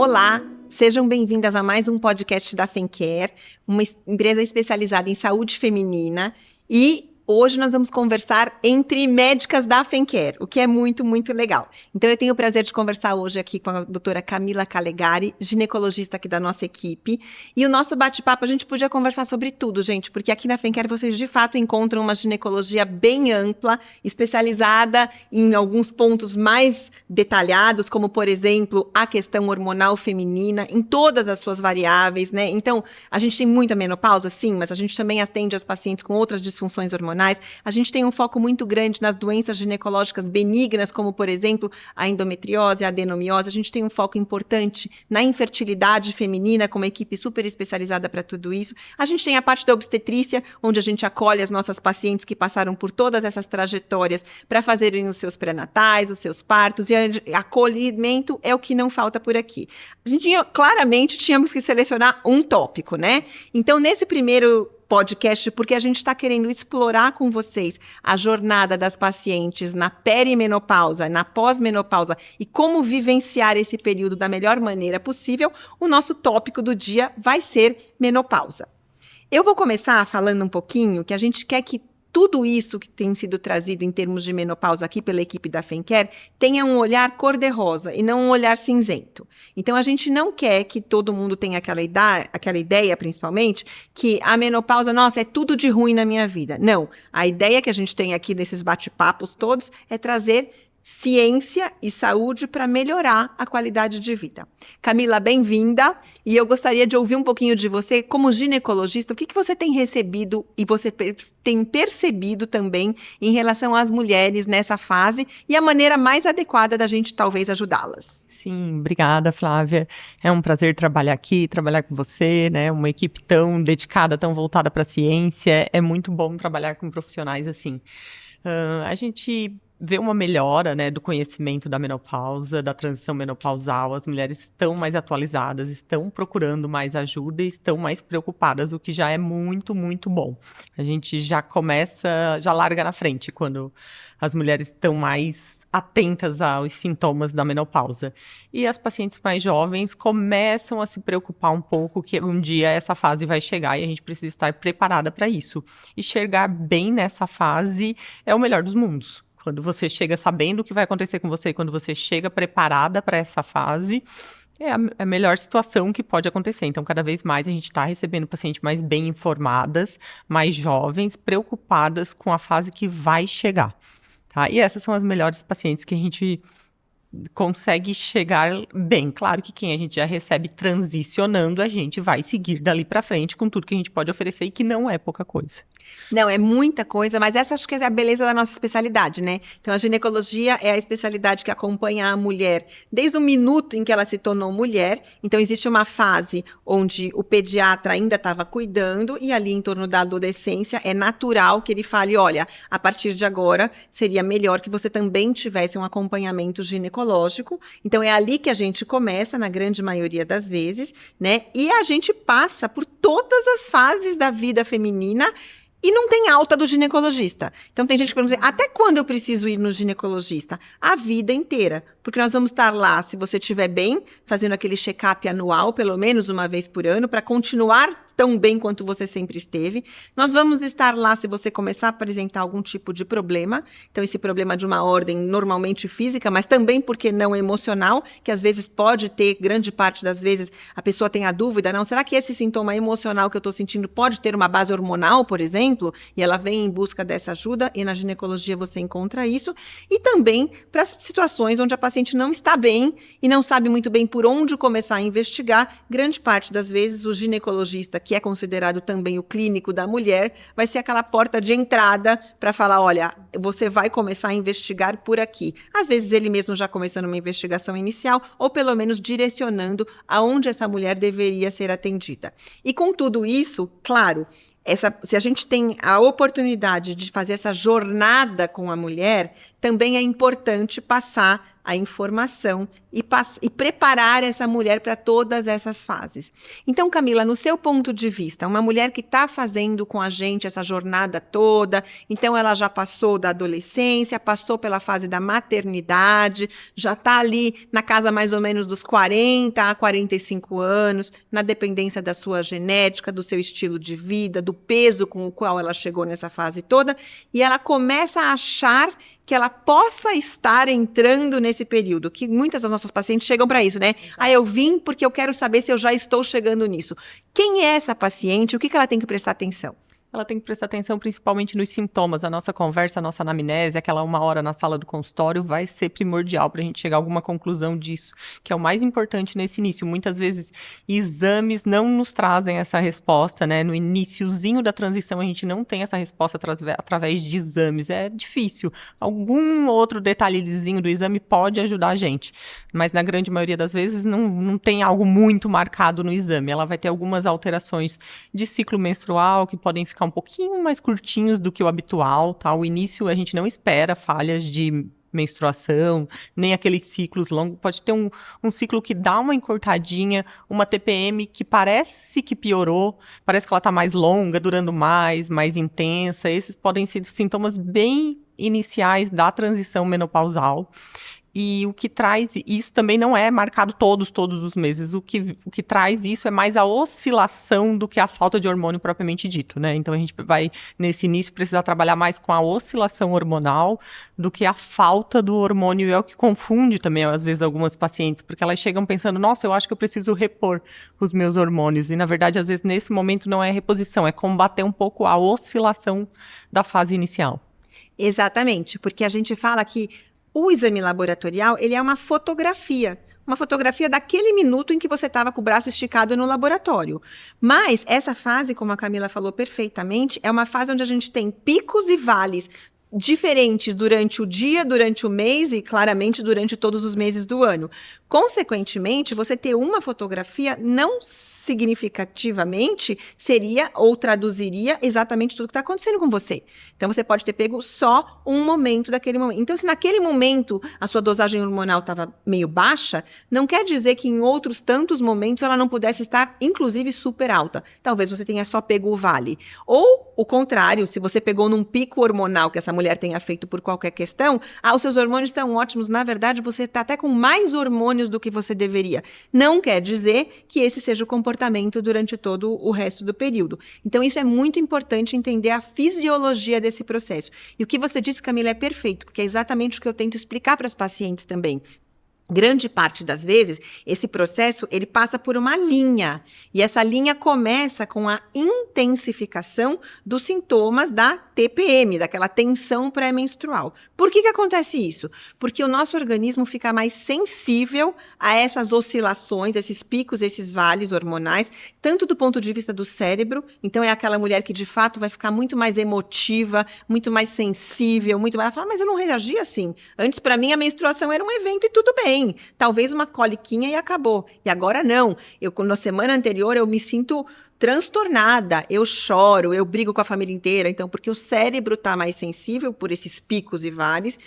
Olá, sejam bem-vindas a mais um podcast da FemCare, uma empresa especializada em saúde feminina, e hoje nós vamos conversar entre médicas da FemCare, o que é muito, muito legal. Então eu tenho o prazer de conversar hoje aqui com a doutora Camila Calegari, ginecologista aqui da nossa equipe, e o nosso bate-papo a gente podia conversar sobre tudo, gente, porque aqui na FemCare vocês de fato encontram uma ginecologia bem ampla, especializada em alguns pontos mais detalhados, como por exemplo a questão hormonal feminina, em todas as suas variáveis, né? Então a gente tem muita menopausa, sim, mas a gente também atende as pacientes com outras disfunções hormonais. A gente tem um foco muito grande nas doenças ginecológicas benignas, como, por exemplo, a endometriose, a adenomiose. A gente tem um foco importante na infertilidade feminina, com uma equipe super especializada para tudo isso. A gente tem a parte da obstetrícia, onde a gente acolhe as nossas pacientes que passaram por todas essas trajetórias para fazerem os seus pré-natais, os seus partos, e acolhimento é o que não falta por aqui. A gente claramente tínhamos que selecionar um tópico, né? Então, nesse primeiro podcast, porque a gente está querendo explorar com vocês a jornada das pacientes na perimenopausa, na pós-menopausa e como vivenciar esse período da melhor maneira possível, o nosso tópico do dia vai ser menopausa. Eu vou começar falando um pouquinho que a gente quer que tudo isso que tem sido trazido em termos de menopausa aqui pela equipe da FemCare tenha um olhar cor-de-rosa e não um olhar cinzento. Então, a gente não quer que todo mundo tenha aquela ideia, principalmente, que a menopausa, nossa, é tudo de ruim na minha vida. Não, a ideia que a gente tem aqui nesses bate-papos todos é trazer ciência e saúde para melhorar a qualidade de vida. Camila, bem-vinda, e eu gostaria de ouvir um pouquinho de você, como ginecologista, o que você tem recebido e você tem percebido também em relação às mulheres nessa fase e a maneira mais adequada da gente talvez ajudá-las. Sim, obrigada, Flávia. É um prazer trabalhar aqui, trabalhar com você, né? Uma equipe tão dedicada, tão voltada para a ciência. É muito bom trabalhar com profissionais assim. A gente vê uma melhora, né, do conhecimento da menopausa, da transição menopausal. As mulheres estão mais atualizadas, estão procurando mais ajuda e estão mais preocupadas, o que já é muito, muito bom. A gente já larga na frente quando as mulheres estão mais atentas aos sintomas da menopausa. E as pacientes mais jovens começam a se preocupar um pouco que um dia essa fase vai chegar e a gente precisa estar preparada para isso. E chegar bem nessa fase é o melhor dos mundos. Quando você chega sabendo o que vai acontecer com você, quando você chega preparada para essa fase, é a melhor situação que pode acontecer. Então, cada vez mais a gente está recebendo pacientes mais bem informadas, mais jovens, preocupadas com a fase que vai chegar. Tá? E essas são as melhores pacientes que a gente consegue chegar bem. Claro que quem a gente já recebe transicionando, a gente vai seguir dali para frente com tudo que a gente pode oferecer e que não é pouca coisa. Não, é muita coisa, mas essa acho que é a beleza da nossa especialidade, né? Então, a ginecologia é a especialidade que acompanha a mulher desde o minuto em que ela se tornou mulher. Então, existe uma fase onde o pediatra ainda estava cuidando e ali em torno da adolescência é natural que ele fale, olha, a partir de agora seria melhor que você também tivesse um acompanhamento ginecológico. Então, é ali que a gente começa, na grande maioria das vezes, né? E a gente passa por todas as fases da vida feminina e não tem alta do ginecologista. Então, tem gente que pergunta, até quando eu preciso ir no ginecologista? A vida inteira. Porque nós vamos estar lá, se você estiver bem, fazendo aquele check-up anual, pelo menos uma vez por ano, para continuar tão bem quanto você sempre esteve. Nós vamos estar lá se você começar a apresentar algum tipo de problema. Então, esse problema de uma ordem normalmente física, mas também, porque não emocional, que às vezes pode ter, grande parte das vezes, a pessoa tem a dúvida, não, será que esse sintoma emocional que eu estou sentindo pode ter uma base hormonal, por exemplo? E ela vem em busca dessa ajuda, e na ginecologia você encontra isso. E também para as situações onde a paciente não está bem e não sabe muito bem por onde começar a investigar, grande parte das vezes o ginecologista, que é considerado também o clínico da mulher, vai ser aquela porta de entrada para falar, olha, você vai começar a investigar por aqui. Às vezes ele mesmo já começando uma investigação inicial, ou pelo menos direcionando aonde essa mulher deveria ser atendida. E com tudo isso, claro, se a gente tem a oportunidade de fazer essa jornada com a mulher, também é importante passar a informação e preparar essa mulher para todas essas fases. Então, Camila, no seu ponto de vista, uma mulher que está fazendo com a gente essa jornada toda, então ela já passou da adolescência, passou pela fase da maternidade, já está ali na casa mais ou menos dos 40 a 45 anos, na dependência da sua genética, do seu estilo de vida, do peso com o qual ela chegou nessa fase toda, e ela começa a achar que ela possa estar entrando nesse período, que muitas das nossas pacientes chegam para isso, né? Eu vim porque eu quero saber se eu já estou chegando nisso. Quem é essa paciente? O que ela tem que prestar atenção? Ela tem que prestar atenção principalmente nos sintomas. A nossa conversa, a nossa anamnese, aquela 1 hora na sala do consultório vai ser primordial para a gente chegar a alguma conclusão disso, que é o mais importante nesse início. Muitas vezes, exames não nos trazem essa resposta, né? No iniciozinho da transição, a gente não tem essa resposta através de exames. É difícil. Algum outro detalhezinho do exame pode ajudar a gente, mas na grande maioria das vezes não tem algo muito marcado no exame. Ela vai ter algumas alterações de ciclo menstrual que podem ficar um pouquinho mais curtinhos do que o habitual, tá? O início a gente não espera falhas de menstruação, nem aqueles ciclos longos. Pode ter um ciclo que dá uma encurtadinha, uma TPM que parece que piorou, parece que ela está mais longa, durando mais intensa. Esses podem ser sintomas bem iniciais da transição menopausal. E o que traz isso também não é marcado todos os meses. O que traz isso é mais a oscilação do que a falta de hormônio propriamente dito, né? Então a gente vai, nesse início, precisar trabalhar mais com a oscilação hormonal do que a falta do hormônio. E é o que confunde também, às vezes, algumas pacientes, porque elas chegam pensando, nossa, eu acho que eu preciso repor os meus hormônios. E, na verdade, às vezes, nesse momento não é reposição, é combater um pouco a oscilação da fase inicial. Exatamente, porque a gente fala que o exame laboratorial, ele é uma fotografia daquele minuto em que você estava com o braço esticado no laboratório. Mas essa fase, como a Camila falou perfeitamente, é uma fase onde a gente tem picos e vales diferentes durante o dia, durante o mês e, claramente, durante todos os meses do ano. Consequentemente, você ter uma fotografia não significativamente seria ou traduziria exatamente tudo que está acontecendo com você. Então, você pode ter pego só um momento daquele momento. Então, se naquele momento a sua dosagem hormonal estava meio baixa, não quer dizer que em outros tantos momentos ela não pudesse estar, inclusive, super alta. Talvez você tenha só pego o vale. Ou, o contrário, se você pegou num pico hormonal que essa mulher tenha feito por qualquer questão, os seus hormônios estão ótimos, na verdade, você está até com mais hormônios do que você deveria. Não quer dizer que esse seja o comportamento durante todo o resto do período. Então, isso é muito importante entender a fisiologia desse processo. E o que você disse, Camila, é perfeito, porque é exatamente o que eu tento explicar para as pacientes também. Grande parte das vezes, esse processo, ele passa por uma linha, e essa linha começa com a intensificação dos sintomas da TPM, daquela tensão pré-menstrual. Por que acontece isso? Porque o nosso organismo fica mais sensível a essas oscilações, esses picos, esses vales hormonais, tanto do ponto de vista do cérebro, então é aquela mulher que de fato vai ficar muito mais emotiva, muito mais sensível, muito mais... Ela fala, mas eu não reagi assim. Antes, para mim, a menstruação era um evento e tudo bem. Talvez uma coliquinha e acabou. E agora não. Na semana anterior eu me sinto transtornada, eu choro, eu brigo com a família inteira. Então, porque o cérebro está mais sensível por esses picos e vales.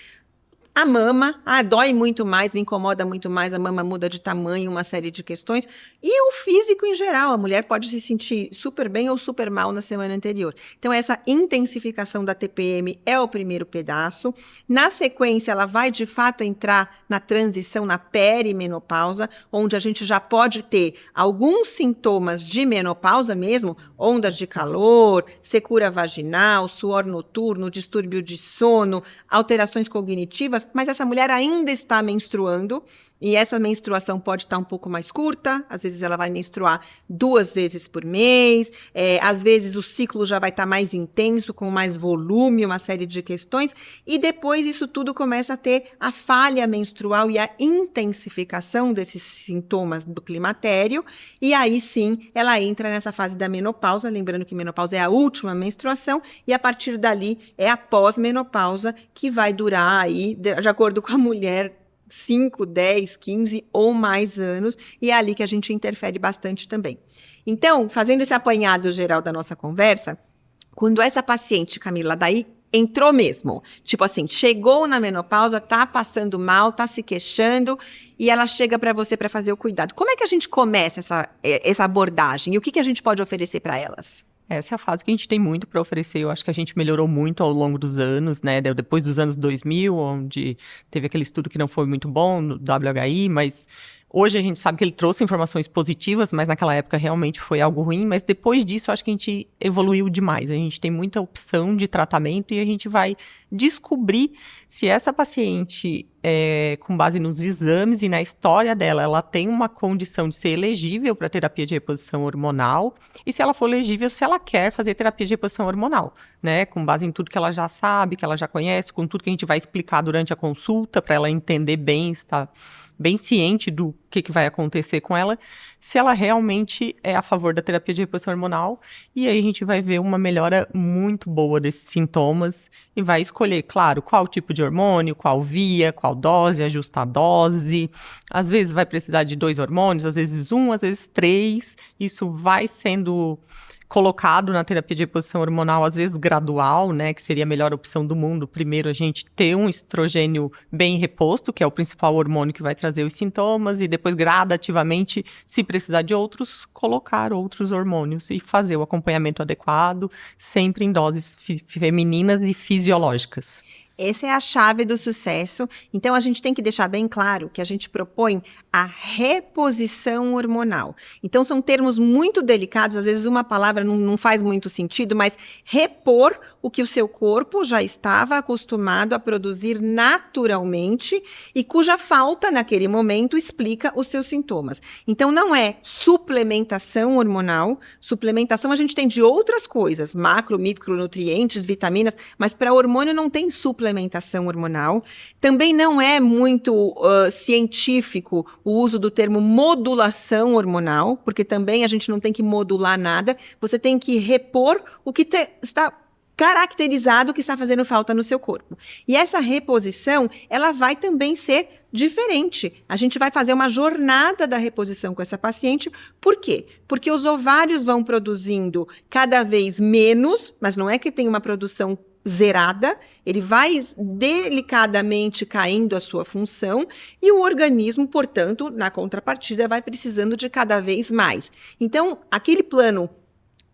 A mama, dói muito mais, me incomoda muito mais, a mama muda de tamanho, uma série de questões. E o físico em geral, a mulher pode se sentir super bem ou super mal na semana anterior. Então, essa intensificação da TPM é o primeiro pedaço. Na sequência, ela vai de fato entrar na transição, na perimenopausa, onde a gente já pode ter alguns sintomas de menopausa mesmo, ondas de calor, secura vaginal, suor noturno, distúrbio de sono, alterações cognitivas, mas essa mulher ainda está menstruando e essa menstruação pode estar um pouco mais curta, às vezes ela vai menstruar 2 vezes por mês, às vezes o ciclo já vai estar mais intenso, com mais volume, uma série de questões, e depois isso tudo começa a ter a falha menstrual e a intensificação desses sintomas do climatério, e aí sim ela entra nessa fase da menopausa, lembrando que menopausa é a última menstruação, e a partir dali é a pós-menopausa, que vai durar aí, de acordo com a mulher, 5, 10, 15 ou mais anos, e é ali que a gente interfere bastante também. Então, fazendo esse apanhado geral da nossa conversa, quando essa paciente, Camila, daí entrou mesmo. Tipo assim, chegou na menopausa, tá passando mal, tá se queixando e ela chega para você para fazer o cuidado. Como é que a gente começa essa abordagem e o que a gente pode oferecer para elas? Essa é a fase que a gente tem muito para oferecer. Eu acho que a gente melhorou muito ao longo dos anos, né? Depois dos anos 2000, onde teve aquele estudo que não foi muito bom no WHI, mas hoje a gente sabe que ele trouxe informações positivas, mas naquela época realmente foi algo ruim. Mas depois disso, eu acho que a gente evoluiu demais. A gente tem muita opção de tratamento e a gente vai descobrir se essa paciente, com base nos exames e na história dela, ela tem uma condição de ser elegível para terapia de reposição hormonal e se ela for elegível, se ela quer fazer terapia de reposição hormonal, né? Com base em tudo que ela já sabe, que ela já conhece, com tudo que a gente vai explicar durante a consulta para ela entender bem, está bem ciente do que vai acontecer com ela, se ela realmente é a favor da terapia de reposição hormonal, e aí a gente vai ver uma melhora muito boa desses sintomas e vai escolher, claro, qual tipo de hormônio, qual via, qual dose, ajustar a dose. Às vezes vai precisar de 2 hormônios, às vezes 1, às vezes 3. Isso vai sendo colocado na terapia de reposição hormonal, às vezes gradual, né, que seria a melhor opção do mundo. Primeiro, a gente ter um estrogênio bem reposto, que é o principal hormônio que vai trazer os sintomas, e depois, gradativamente, se precisar de outros, colocar outros hormônios e fazer o acompanhamento adequado, sempre em doses femininas e fisiológicas. Essa é a chave do sucesso. Então, a gente tem que deixar bem claro que a gente propõe a reposição hormonal. Então, são termos muito delicados, às vezes uma palavra não faz muito sentido, mas repor o que o seu corpo já estava acostumado a produzir naturalmente e cuja falta, naquele momento, explica os seus sintomas. Então, não é suplementação hormonal. Suplementação a gente tem de outras coisas, macro, micronutrientes, vitaminas, mas para hormônio não tem suplementação hormonal. Também não é muito científico o uso do termo modulação hormonal, porque também a gente não tem que modular nada, você tem que repor o que está caracterizado que está fazendo falta no seu corpo. E essa reposição, ela vai também ser diferente. A gente vai fazer uma jornada da reposição com essa paciente. Por quê? Porque os ovários vão produzindo cada vez menos, mas não é que tem uma produção zerada, ele vai delicadamente caindo a sua função e o organismo, portanto, na contrapartida, vai precisando de cada vez mais. Então, aquele plano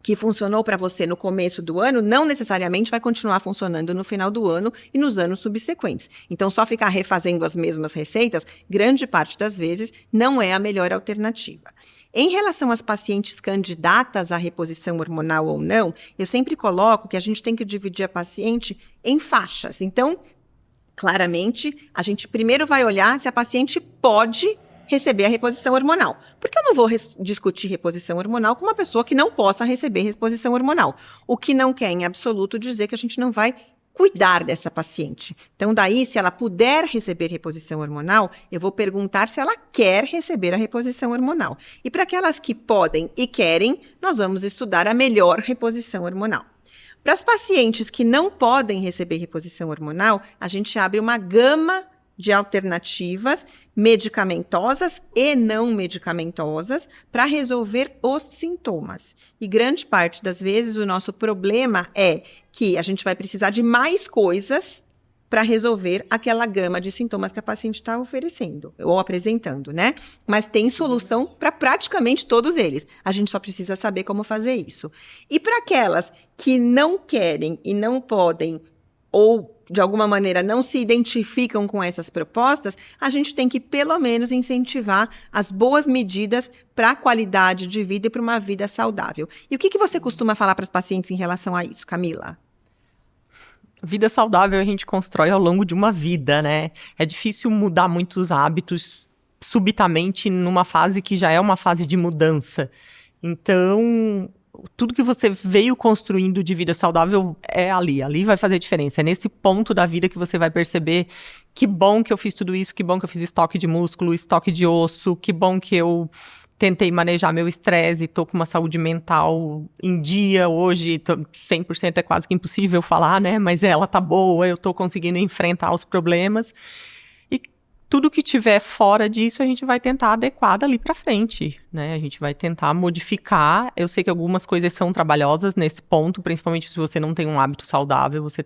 que funcionou para você no começo do ano, não necessariamente vai continuar funcionando no final do ano e nos anos subsequentes. Então, só ficar refazendo as mesmas receitas, grande parte das vezes, não é a melhor alternativa. Em relação às pacientes candidatas à reposição hormonal ou não, eu sempre coloco que a gente tem que dividir a paciente em faixas. Então, claramente, a gente primeiro vai olhar se a paciente pode receber a reposição hormonal. Porque eu não vou discutir reposição hormonal com uma pessoa que não possa receber reposição hormonal. O que não quer, em absoluto, dizer que a gente não vai cuidar dessa paciente. Então, daí, se ela puder receber reposição hormonal, eu vou perguntar se ela quer receber a reposição hormonal. E para aquelas que podem e querem, nós vamos estudar a melhor reposição hormonal. Para as pacientes que não podem receber reposição hormonal, a gente abre uma gama de alternativas medicamentosas e não medicamentosas para resolver os sintomas. E grande parte das vezes o nosso problema é que a gente vai precisar de mais coisas para resolver aquela gama de sintomas que a paciente está oferecendo ou apresentando, né? Mas tem solução para praticamente todos eles. A gente só precisa saber como fazer isso. E para aquelas que não querem e não podem ou de alguma maneira não se identificam com essas propostas, a gente tem que pelo menos incentivar as boas medidas para a qualidade de vida e para uma vida saudável. E o que você costuma falar para as pacientes em relação a isso, Camila? Vida saudável a gente constrói ao longo de uma vida, né? É difícil mudar muitos hábitos subitamente numa fase que já é uma fase de mudança. Então, tudo que você veio construindo de vida saudável é ali vai fazer diferença. É nesse ponto da vida que você vai perceber que bom que eu fiz tudo isso, que bom que eu fiz estoque de músculo, estoque de osso, que bom que eu tentei manejar meu estresse, estou com uma saúde mental em dia hoje, 100% é quase que impossível falar, né? Mas ela tá boa, eu estou conseguindo enfrentar os problemas. E Tudo que tiver fora disso, a gente vai tentar adequar dali para frente, né? A gente vai tentar modificar. Eu sei que algumas coisas são trabalhosas nesse ponto, principalmente se você não tem um hábito saudável, você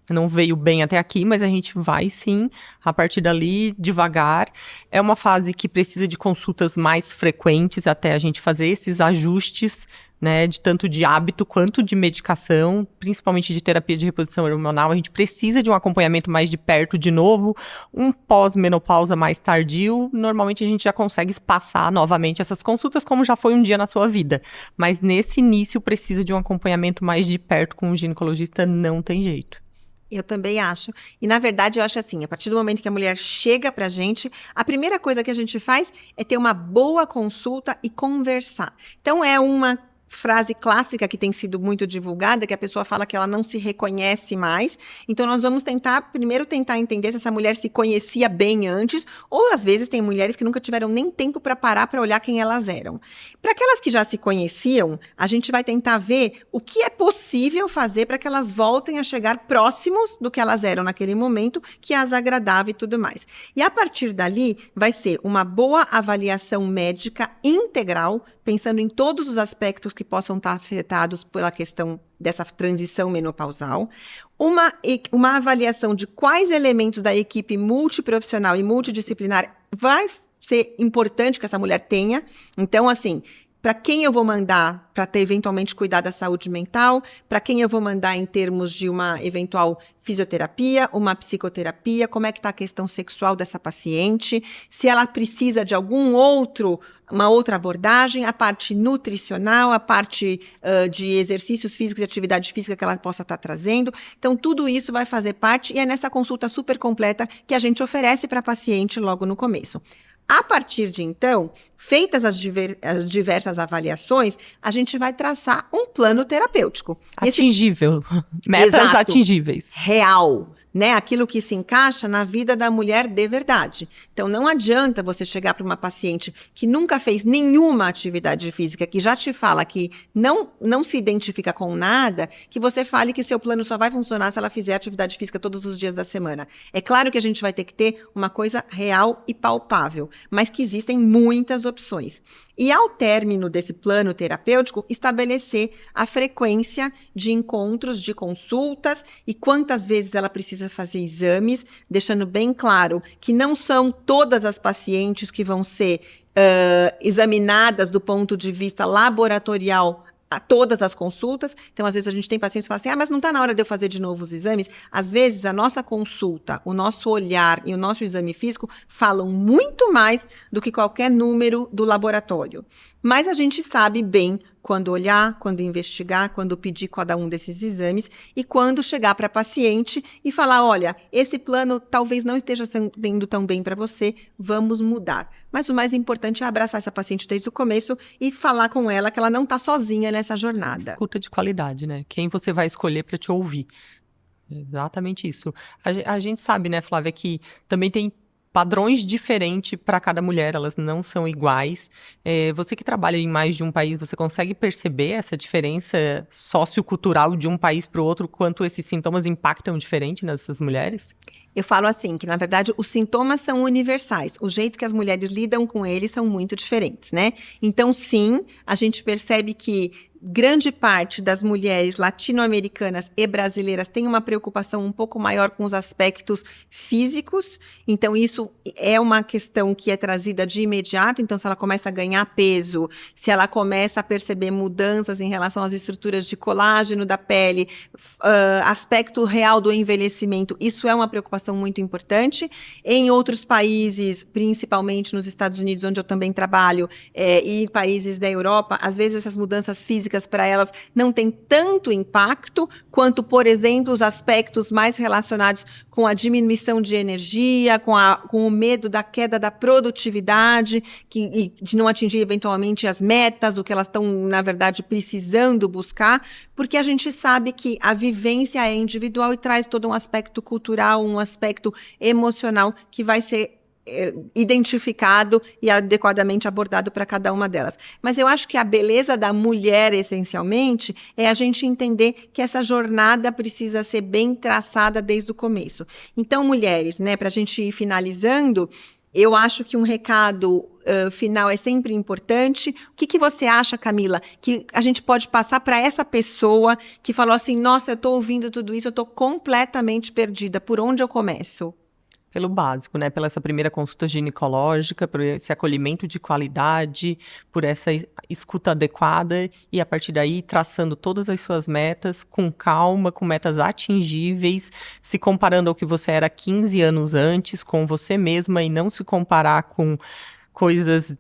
não veio bem até aqui, mas a gente vai sim, a partir dali, devagar. É uma fase que precisa de consultas mais frequentes até a gente fazer esses ajustes, né, de tanto de hábito quanto de medicação, principalmente de terapia de reposição hormonal. A gente precisa de um acompanhamento mais de perto de novo, um pós-menopausa mais tardio. Normalmente a gente já consegue espaçar novamente essas consultas como já foi um dia na sua vida, mas nesse início precisa de um acompanhamento mais de perto com um ginecologista, não tem jeito. Eu também acho. E, na verdade, eu acho assim, a partir do momento que a mulher chega pra gente, a primeira coisa que a gente faz é ter uma boa consulta e conversar. Então, é uma frase clássica que tem sido muito divulgada, que a pessoa fala que ela não se reconhece mais. Então, nós vamos primeiro tentar entender se essa mulher se conhecia bem antes, ou às vezes tem mulheres que nunca tiveram nem tempo para parar para olhar quem elas eram. Para aquelas que já se conheciam, a gente vai tentar ver o que é possível fazer para que elas voltem a chegar próximos do que elas eram naquele momento, que as agradava e tudo mais. E a partir dali, vai ser uma boa avaliação médica integral, pensando em todos os aspectos que possam estar afetados pela questão dessa transição menopausal, uma avaliação de quais elementos da equipe multiprofissional e multidisciplinar vai ser importante que essa mulher tenha. Então, assim, para quem eu vou mandar para ter eventualmente cuidar da saúde mental, para quem eu vou mandar em termos de uma eventual fisioterapia, uma psicoterapia, como é que está a questão sexual dessa paciente, se ela precisa de uma outra abordagem, a parte nutricional, a parte de exercícios físicos e atividade física que ela possa estar trazendo. Então, tudo isso vai fazer parte e é nessa consulta super completa que a gente oferece para a paciente logo no começo. A partir de então, feitas as diversas avaliações, a gente vai traçar um plano terapêutico. Atingível. Metas Exato. Atingíveis. Real. Né, aquilo que se encaixa na vida da mulher de verdade. Então, não adianta você chegar para uma paciente que nunca fez nenhuma atividade física, que já te fala que não se identifica com nada, que você fale que o seu plano só vai funcionar se ela fizer atividade física todos os dias da semana. É claro que a gente vai ter que ter uma coisa real e palpável, mas que existem muitas opções. E ao término desse plano terapêutico, estabelecer a frequência de encontros, de consultas e quantas vezes ela precisa fazer exames, deixando bem claro que não são todas as pacientes que vão ser examinadas do ponto de vista laboratorial a todas as consultas. Então, às vezes, a gente tem pacientes que falam assim, mas não está na hora de eu fazer de novo os exames. Às vezes, a nossa consulta, o nosso olhar e o nosso exame físico falam muito mais do que qualquer número do laboratório. Mas a gente sabe bem quando olhar, quando investigar, quando pedir cada um desses exames e quando chegar para a paciente e falar, olha, esse plano talvez não esteja indo tão bem para você, vamos mudar. Mas o mais importante é abraçar essa paciente desde o começo e falar com ela que ela não está sozinha nessa jornada. Escuta de qualidade, né? Quem você vai escolher para te ouvir. Exatamente isso. A gente sabe, né, Flávia, que também tem padrões diferentes para cada mulher, elas não são iguais. Você que trabalha em mais de um país, você consegue perceber essa diferença sociocultural de um país para o outro, quanto esses sintomas impactam diferente nessas mulheres? Eu falo assim, que na verdade os sintomas são universais, o jeito que as mulheres lidam com eles são muito diferentes, né? Então sim, a gente percebe que grande parte das mulheres latino-americanas e brasileiras tem uma preocupação um pouco maior com os aspectos físicos, então isso é uma questão que é trazida de imediato. Então se ela começa a ganhar peso, se ela começa a perceber mudanças em relação às estruturas de colágeno da pele, aspecto real do envelhecimento, isso é uma preocupação muito importante. Em outros países, principalmente nos Estados Unidos, onde eu também trabalho, e em países da Europa, às vezes essas mudanças físicas para elas não têm tanto impacto quanto, por exemplo, os aspectos mais relacionados com a diminuição de energia, com o medo da queda da produtividade, e de não atingir eventualmente as metas, o que elas estão, na verdade, precisando buscar, porque a gente sabe que a vivência é individual e traz todo um aspecto cultural, um aspecto emocional que vai ser identificado e adequadamente abordado para cada uma delas. Mas eu acho que a beleza da mulher, essencialmente, é a gente entender que essa jornada precisa ser bem traçada desde o começo. Então, mulheres, né, para a gente ir finalizando, eu acho que um recado final é sempre importante. O que você acha, Camila, que a gente pode passar para essa pessoa que falou assim, nossa, eu estou ouvindo tudo isso, eu estou completamente perdida, por onde eu começo? Pelo básico, né? Pela essa primeira consulta ginecológica, por esse acolhimento de qualidade, por essa escuta adequada e, a partir daí, traçando todas as suas metas com calma, com metas atingíveis, se comparando ao que você era 15 anos antes, com você mesma, e não se comparar com coisas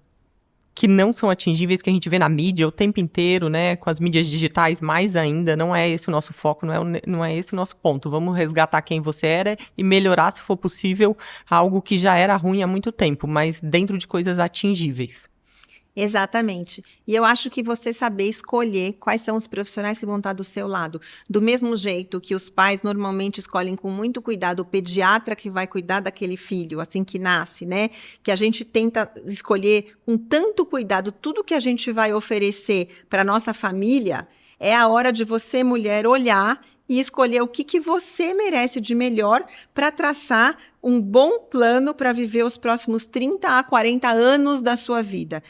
que não são atingíveis, que a gente vê na mídia o tempo inteiro, né, com as mídias digitais mais ainda. Não é esse o nosso foco, não é esse o nosso ponto. Vamos resgatar quem você era e melhorar, se for possível, algo que já era ruim há muito tempo, mas dentro de coisas atingíveis. Exatamente. E eu acho que você saber escolher quais são os profissionais que vão estar do seu lado. Do mesmo jeito que os pais normalmente escolhem com muito cuidado o pediatra que vai cuidar daquele filho assim que nasce, né? Que a gente tenta escolher com tanto cuidado tudo que a gente vai oferecer para nossa família. É a hora de você, mulher, olhar e escolher o que você merece de melhor para traçar um bom plano para viver os próximos 30 a 40 anos da sua vida.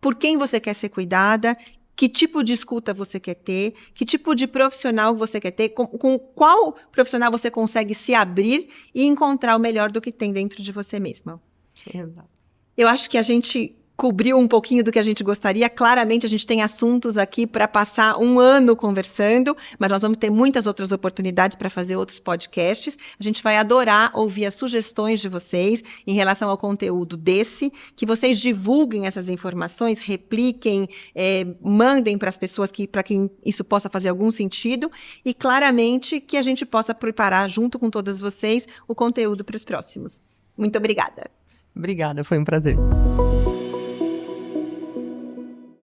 Por quem você quer ser cuidada, que tipo de escuta você quer ter, que tipo de profissional você quer ter, com qual profissional você consegue se abrir e encontrar o melhor do que tem dentro de você mesma. Exato. Eu acho que a gente cobriu um pouquinho do que a gente gostaria. Claramente, a gente tem assuntos aqui para passar um ano conversando, mas nós vamos ter muitas outras oportunidades para fazer outros podcasts. A gente vai adorar ouvir as sugestões de vocês em relação ao conteúdo desse, que vocês divulguem essas informações, repliquem, mandem para as pessoas para quem isso possa fazer algum sentido e, claramente, que a gente possa preparar, junto com todas vocês, o conteúdo para os próximos. Muito obrigada. Obrigada, foi um prazer.